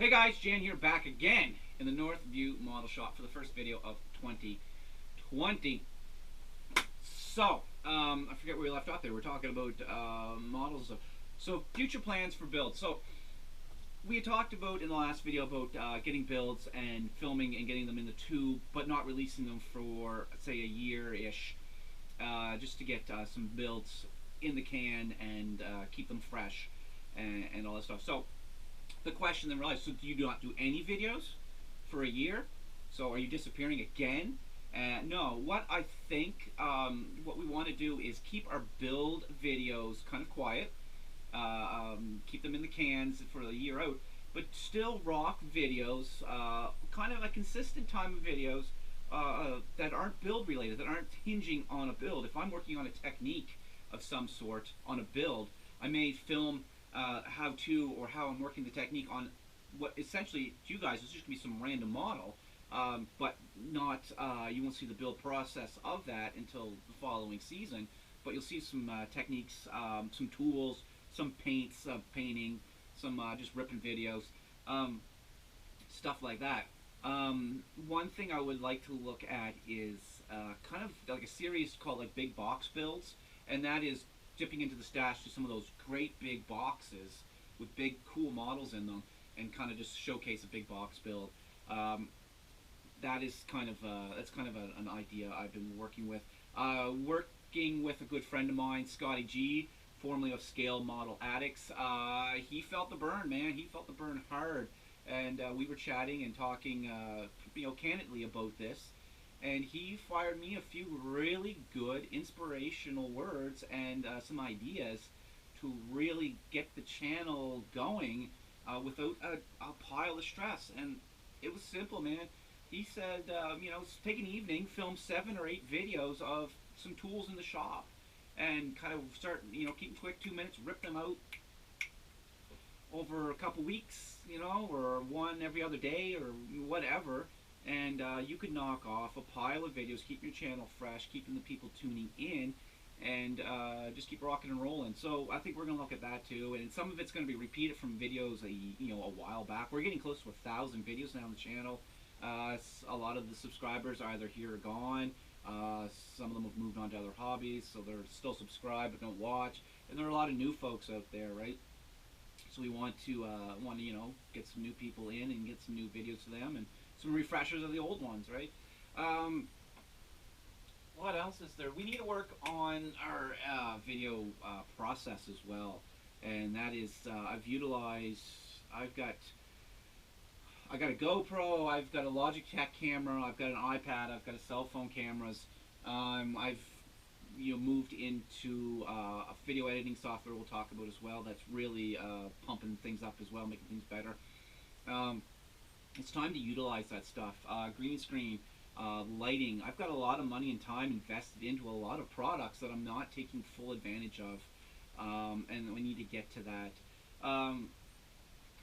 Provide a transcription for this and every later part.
Hey guys, Jan here, back again in the Northview model shop for the first video of 2020. I forget where we left off there. We're talking about models of, future plans for builds. So we had talked about in the last video about getting builds and filming and getting them in the tube, but not releasing them for, say, a year-ish, just to get some builds in the can and keep them fresh and all that stuff. So the question then realized, so do you not do any videos for a year? So are you disappearing again? No, what I think, what we want to do is keep our build videos kind of quiet, keep them in the cans for a year out, but still rock videos, kind of a consistent time of videos that aren't build related, that aren't hinging on a build. If I'm working on a technique of some sort on a build, I may film how to, or how I'm working the technique on what essentially to you guys is just going to be some random model, but not, you won't see the build process of that until the following season, but you'll see some techniques, some tools, some paints, painting, some just ripping videos, stuff like that. One thing I would like to look at is kind of like a series called like Big Box Builds, and that is dipping into the stash to some of those great big boxes with big cool models in them and kind of just showcase a big box build. That is kind of that's kind of an idea I've been working with. Working with a good friend of mine, Scotty G, formerly of Scale Model Addicts. He felt the burn, man. He felt the burn hard, and we were chatting and talking, candidly about this. And he fired me a few really good inspirational words and some ideas to really get the channel going without a pile of stress. And it was simple, man. He said, take an evening, film 7 or 8 videos of some tools in the shop, and kind of start, keep them quick, 2 minutes, rip them out over a couple weeks, or one every other day or whatever. And you could knock off a pile of videos, keep your channel fresh, keeping the people tuning in, and just keep rocking and rolling. So I think we're going to look at that too, and some of it's going to be repeated from videos a while back. We're getting close to 1,000 videos now on the channel. A lot of the subscribers are either here or gone. Some of them have moved on to other hobbies, so they're still subscribed but don't watch. And there are a lot of new folks out there, right? So we want to get some new people in and get some new videos to them, and some refreshers of the old ones, right? What else is there? We need to work on our video process as well, and that is I've got a GoPro, I've got a Logitech camera, I've got an iPad, I've got a cell phone cameras. I've moved into a video editing software we'll talk about as well. That's really pumping things up as well, making things better. It's time to utilize that stuff. Green screen, lighting. I've got a lot of money and time invested into a lot of products that I'm not taking full advantage of, and we need to get to that.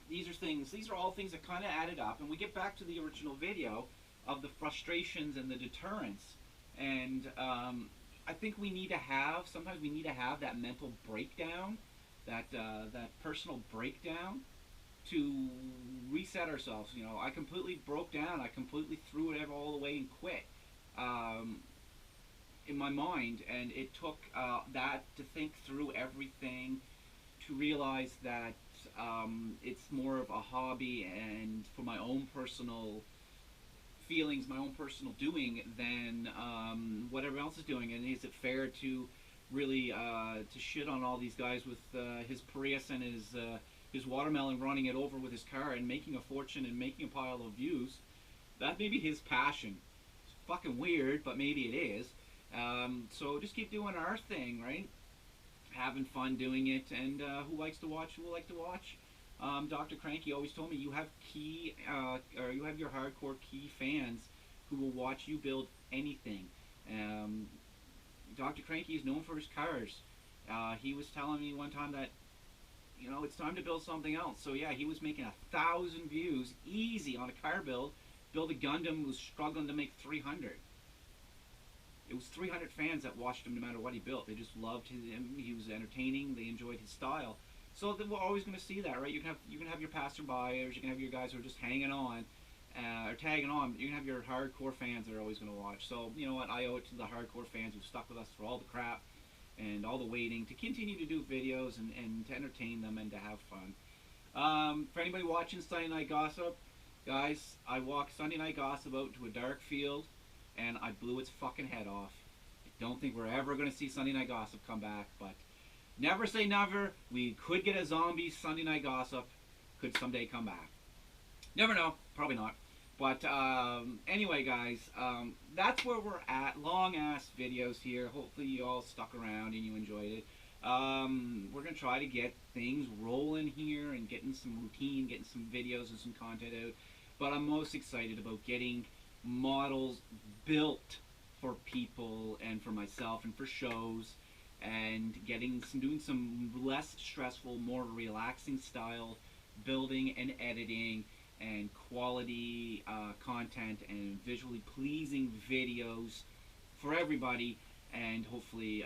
These are all things that kind of added up, and we get back to the original video of the frustrations and the deterrence. And I think sometimes we need to have that mental breakdown, that personal breakdown, to reset ourselves. I completely broke down. I completely threw it all away and quit in my mind, and it took that to think through everything, to realize that it's more of a hobby and for my own personal feelings, my own personal doing, than what everyone else is doing. And is it fair to really to shit on all these guys with his Prius and his watermelon, running it over with his car and making a fortune and making a pile of views? That may be his passion. It's fucking weird, but maybe it is. So just keep doing our thing, right? Having fun doing it, and who likes to watch, who will like to watch. Dr. Cranky always told me you have you have your hardcore key fans who will watch you build anything. Dr. Cranky is known for his cars. He was telling me one time that it's time to build something else. So yeah, he was making 1,000 views easy on a car build. Build a Gundam, was struggling to make 300. It was 300 fans that watched him no matter what he built. They just loved him. He was entertaining. They enjoyed his style. So then we're always going to see that, right? You can have your passerbyers, you can have your guys who are just hanging on, or tagging on. You can have your hardcore fans that are always going to watch. So you know what? I owe it to the hardcore fans who've stuck with us through all the crap and all the waiting to continue to do videos and to entertain them and to have fun. For anybody watching Sunday Night Gossip, guys, I walked Sunday Night Gossip out to a dark field and I blew its fucking head off. I don't think we're ever going to see Sunday Night Gossip come back, but never say never. We could get a zombie Sunday Night Gossip. Could someday come back. Never know. Probably not. But anyway, guys, that's where we're at. Long-ass videos here. Hopefully you all stuck around and you enjoyed it. We're going to try to get things rolling here and getting some routine, getting some videos and some content out. But I'm most excited about getting models built for people and for myself and for shows, and doing some less stressful, more relaxing style building and editing and quality content and visually pleasing videos for everybody. And hopefully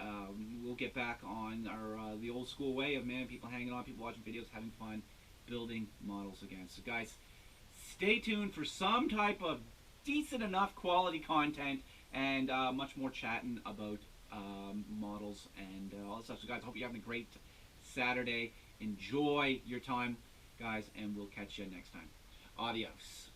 we'll get back on our the old school way of, man, people hanging on, people watching videos, having fun, building models again. So guys, stay tuned for some type of decent enough quality content and much more chatting about models and all that stuff. So guys, I hope you're having a great Saturday. Enjoy your time, guys, and we'll catch you next time. Adios.